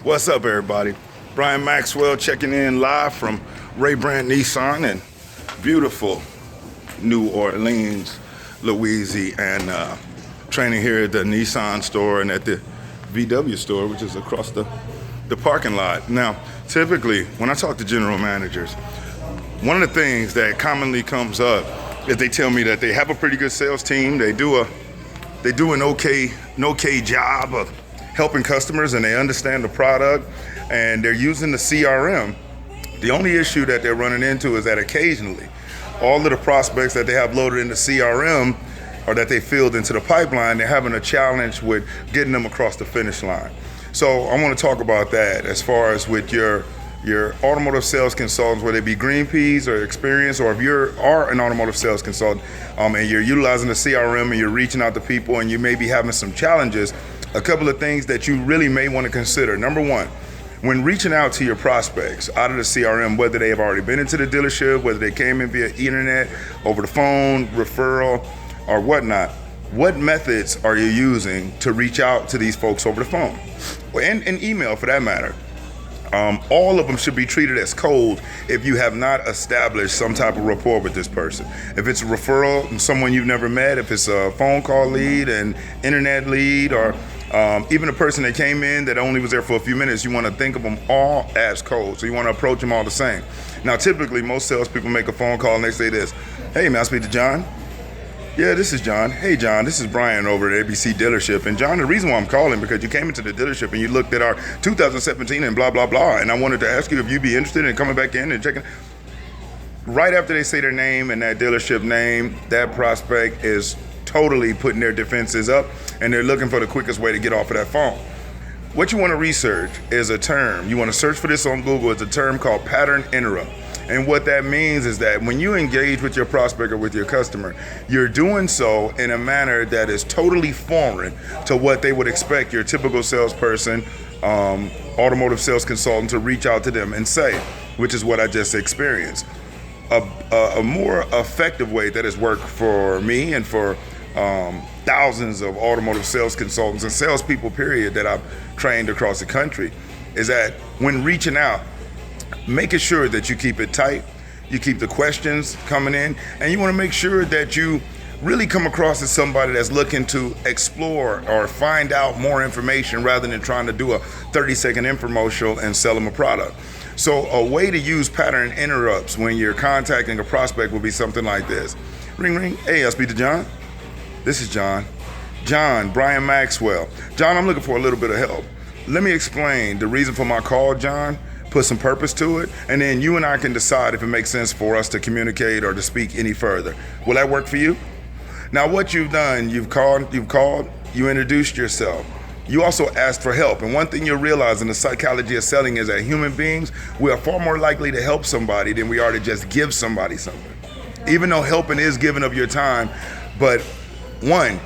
What's up, everybody? Brian Maxwell checking in live from Ray Brand Nissan in beautiful New Orleans, Louisiana. Training here at the Nissan store and at the VW store, which is across the parking lot. Now, typically, when I talk to general managers, one of the things that commonly comes up is they tell me that they have a pretty good sales team. They do an okay job of helping customers, and they understand the product, and they're using the CRM. The only issue that they're running into is that occasionally, all of the prospects that they have loaded in the CRM or that they filled into the pipeline, they're having a challenge with getting them across the finish line. So I want to talk about that as far as with your automotive sales consultants, whether they be green peas or experienced, or if you are an automotive sales consultant and you're utilizing the CRM and you're reaching out to people and you may be having some challenges, a couple of things that you really may want to consider. Number one, when reaching out to your prospects out of the CRM, whether they have already been into the dealership, whether they came in via internet, over the phone, referral, or whatnot, what methods are you using to reach out to these folks over the phone? And email for that matter. All of them should be treated as cold if you have not established some type of rapport with this person. If it's a referral from someone you've never met, if it's a phone call lead, an internet lead, or even a person that came in that only was there for a few minutes, you want to think of them all as cold. So you want to approach them all the same. Now, typically, most salespeople make a phone call and they say this: "Hey, may I speak to John?" "Yeah, this is John." "Hey, John, this is Brian over at ABC dealership. And John, the reason why I'm calling because you came into the dealership and you looked at our 2017 and blah, blah, blah. And I wanted to ask you if you'd be interested in coming back in and checking." Right after they say their name and that dealership name, that prospect is totally putting their defenses up and they're looking for the quickest way to get off of that phone. What you want to research is a term. You want to search for this on Google. It's a term called pattern interrupt. And what that means is that when you engage with your prospect or with your customer, you're doing so in a manner that is totally foreign to what they would expect your typical salesperson, automotive sales consultant to reach out to them and say, which is what I just experienced. A more effective way that has worked for me and for thousands of automotive sales consultants and salespeople, period, that I've trained across the country, is that when reaching out, making sure that you keep it tight, you keep the questions coming in, and you want to make sure that you really come across as somebody that's looking to explore or find out more information rather than trying to do a 30-second infomercial and sell them a product. So a way to use pattern interrupts when you're contacting a prospect would be something like this. Ring, ring. "Hey, I speak to John?" "This is John." "John, Brian Maxwell. John, I'm looking for a little bit of help. Let me explain the reason for my call, John. Put some purpose to it, and then you and I can decide if it makes sense for us to communicate or to speak any further. Will that work for you?" Now, what you've done, you've called, you introduced yourself. You also asked for help. And one thing you'll realize in the psychology of selling is that human beings, we are far more likely to help somebody than we are to just give somebody something. Even though helping is giving of your time, but one,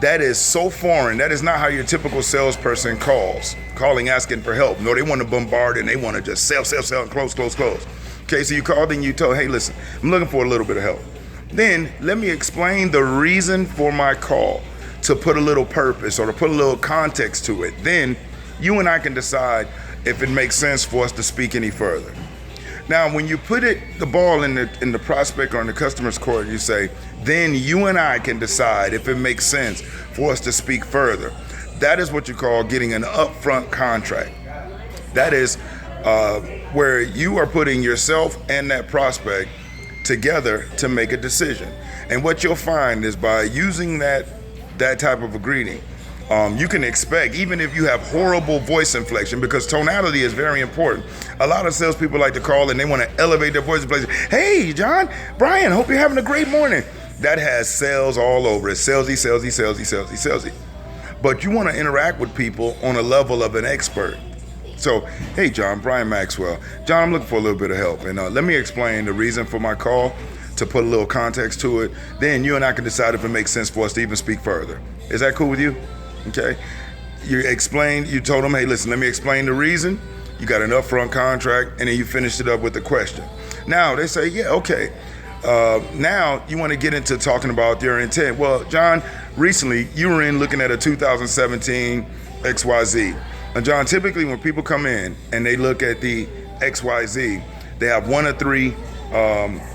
that is so foreign. That is not how your typical salesperson calling, asking for help. No, they want to bombard and they want to just sell, and close. Okay, so you called and you told, "Hey, listen, I'm looking for a little bit of help." Then let me explain the reason for my call, to put a little purpose or to put a little context to it. Then you and I can decide if it makes sense for us to speak any further. Now, when you put the ball in the prospect or in the customer's court, you say, then you and I can decide if it makes sense for us to speak further. That is what you call getting an upfront contract. That is where you are putting yourself and that prospect together to make a decision. And what you'll find is by using that type of a greeting, you can expect, even if you have horrible voice inflection, because tonality is very important. A lot of salespeople like to call and they want to elevate their voice inflection. "Hey, John, Brian, hope you're having a great morning." That has sales all over it. Salesy. But you want to interact with people on a level of an expert. So, "Hey, John, Brian Maxwell. John, I'm looking for a little bit of help. And let me explain the reason for my call, to put a little context to it. Then you and I can decide if it makes sense for us to even speak further. Is that cool with you?" Okay. You told them, "Hey, listen, let me explain the reason." You got an upfront contract, and then you finished it up with the question. Now they say, "Yeah, okay. Now you want to get into talking about your intent." "Well, John, recently you were in looking at a 2017 XYZ. And John, typically when people come in and they look at the XYZ, they have one of three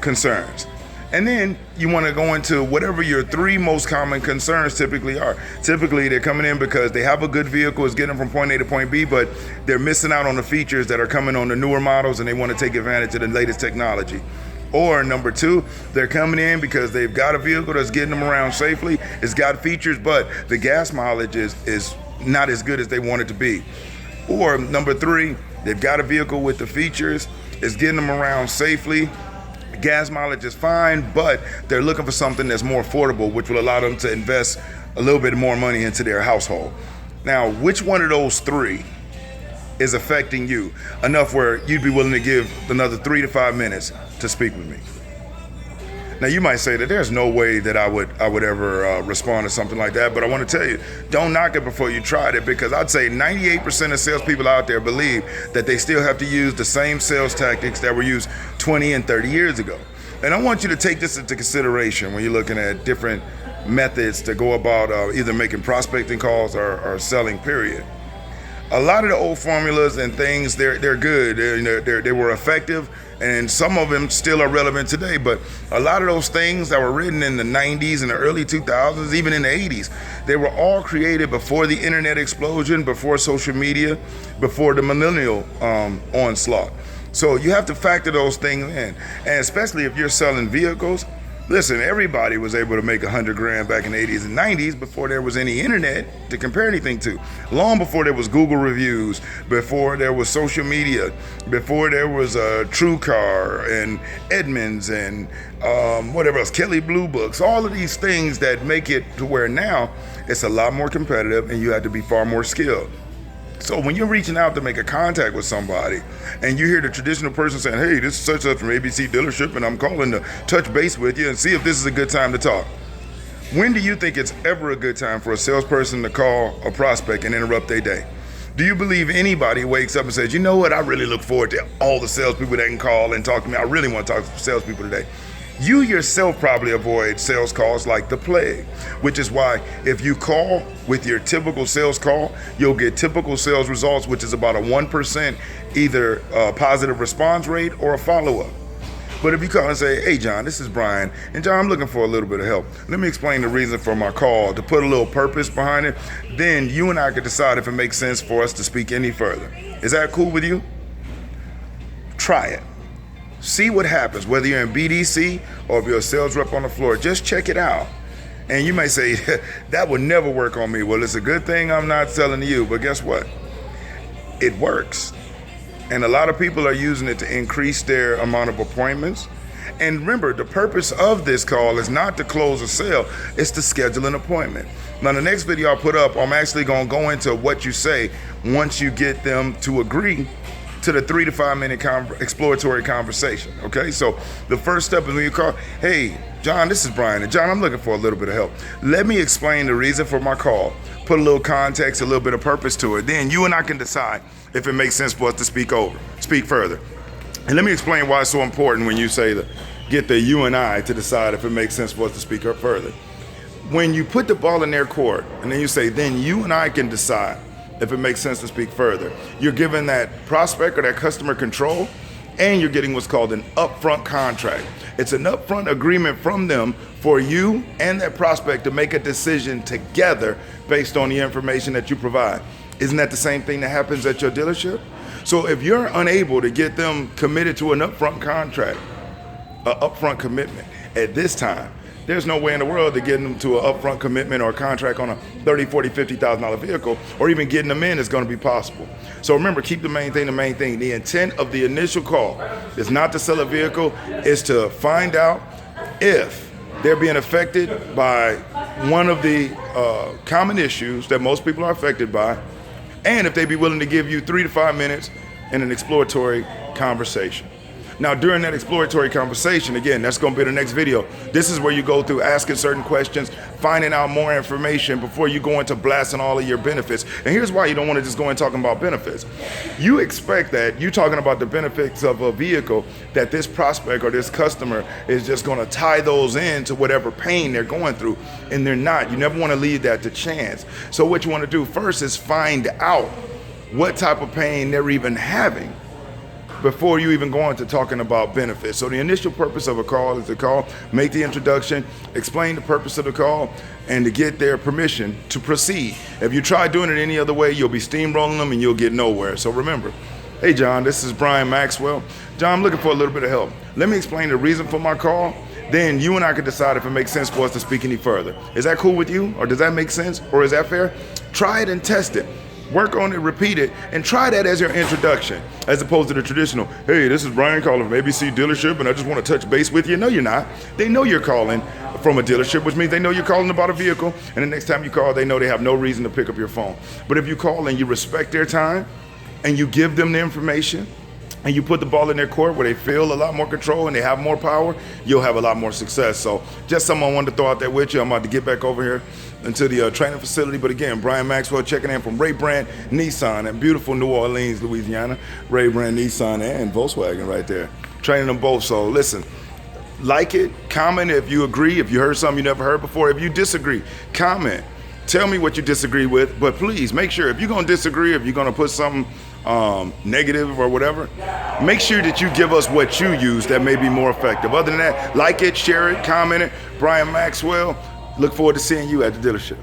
concerns. And then you want to go into whatever your three most common concerns typically are. Typically, they're coming in because they have a good vehicle, it's getting them from point A to point B, but they're missing out on the features that are coming on the newer models and they want to take advantage of the latest technology. Or number two, they're coming in because they've got a vehicle that's getting them around safely, it's got features, but the gas mileage is not as good as they want it to be. Or number three, they've got a vehicle with the features, it's getting them around safely, gas mileage is fine, but they're looking for something that's more affordable, which will allow them to invest a little bit more money into their household. Now, which one of those three is affecting you enough where you'd be willing to give another 3 to 5 minutes to speak with me? Now, you might say that there's no way that I would ever respond to something like that, but I want to tell you, don't knock it before you tried it, because I'd say 98% of salespeople out there believe that they still have to use the same sales tactics that were used 20 and 30 years ago. And I want you to take this into consideration when you're looking at different methods to go about either making prospecting calls or selling, period. A lot of the old formulas and things, they're good. They were effective, and some of them still are relevant today. But a lot of those things that were written in the 90s and the early 2000s, even in the 80s, they were all created before the internet explosion, before social media, before the millennial onslaught. So you have to factor those things in. And especially if you're selling vehicles, listen, everybody was able to make $100,000 back in the 80s and 90s before there was any internet to compare anything to. Long before there was Google reviews, before there was social media, before there was TrueCar and Edmunds and whatever else, Kelly Blue Books, all of these things that make it to where now it's a lot more competitive and you have to be far more skilled. So when you're reaching out to make a contact with somebody and you hear the traditional person saying, hey, this is such and such from ABC dealership and I'm calling to touch base with you and see if this is a good time to talk. When do you think it's ever a good time for a salesperson to call a prospect and interrupt their day? Do you believe anybody wakes up and says, you know what, I really look forward to all the salespeople that can call and talk to me. I really want to talk to salespeople today. You yourself probably avoid sales calls like the plague, which is why if you call with your typical sales call, you'll get typical sales results, which is about a 1% either positive response rate or a follow-up. But if you call and say, hey, John, this is Brian, and John, I'm looking for a little bit of help. Let me explain the reason for my call, to put a little purpose behind it. Then you and I can decide if it makes sense for us to speak any further. Is that cool with you? Try it. See what happens, whether you're in BDC or if you're a sales rep on the floor. Just check it out. And you may say, that would never work on me. Well, it's a good thing I'm not selling to you, but guess what? It works. And a lot of people are using it to increase their amount of appointments. And remember, the purpose of this call is not to close a sale, it's to schedule an appointment. Now, the next video I'll put up, I'm actually going to go into what you say once you get them to agree to the 3 to 5 minute exploratory conversation. Okay, so the first step is when you call, hey, John, this is Brian, and John, I'm looking for a little bit of help. Let me explain the reason for my call, put a little context, a little bit of purpose to it. Then you and I can decide if it makes sense for us to speak further. And let me explain why it's so important when you say to get the you and I to decide if it makes sense for us to speak up further. When you put the ball in their court, and then you say, then you and I can decide if it makes sense to speak further. You're giving that prospect or that customer control, and you're getting what's called an upfront contract. It's an upfront agreement from them for you and that prospect to make a decision together based on the information that you provide. Isn't that the same thing that happens at your dealership? So if you're unable to get them committed to an upfront contract, an upfront commitment at this time, there's no way in the world to get them to an upfront commitment or a contract on a $30,000, $40,000, $50,000 vehicle, or even getting them in is going to be possible. So remember, keep the main thing. The intent of the initial call is not to sell a vehicle, is to find out if they're being affected by one of the common issues that most people are affected by, and if they'd be willing to give you 3 to 5 minutes in an exploratory conversation. Now, during that exploratory conversation, again, that's going to be the next video. This is where you go through asking certain questions, finding out more information before you go into blasting all of your benefits. And here's why you don't want to just go in talking about benefits. You expect that you talking about the benefits of a vehicle, that this prospect or this customer is just going to tie those in to whatever pain they're going through, and they're not. You never want to leave that to chance. So what you want to do first is find out what type of pain they're even having before you even go into talking about benefits. So the initial purpose of a call is to call, make the introduction, explain the purpose of the call, and to get their permission to proceed. If you try doing it any other way, you'll be steamrolling them and you'll get nowhere. So remember, hey John, this is Brian Maxwell. John, I'm looking for a little bit of help. Let me explain the reason for my call. Then you and I can decide if it makes sense for us to speak any further. Is that cool with you? Or does that make sense? Or is that fair? Try it and test it. Work on it, repeat it, and try that as your introduction, as opposed to the traditional, hey, this is Brian calling from ABC dealership, and I just want to touch base with you. No, you're not. They know you're calling from a dealership, which means they know you're calling about a vehicle, and the next time you call, they know they have no reason to pick up your phone. But if you call and you respect their time, and you give them the information, and you put the ball in their court where they feel a lot more control and they have more power, you'll have a lot more success. So just something I wanted to throw out there with you. I'm about to get back over here into the training facility. But again, Brian Maxwell checking in from Ray Brand Nissan in beautiful New Orleans, Louisiana. Ray Brand Nissan and Volkswagen right there. Training them both. So listen, like it, comment if you agree, if you heard something you never heard before. If you disagree, comment. Tell me what you disagree with, but please make sure if you're going to disagree, if you're going to put something negative or whatever, make sure that you give us what you use that may be more effective. Other than that, like it, share it, comment it. Brian Maxwell, look forward to seeing you at the dealership.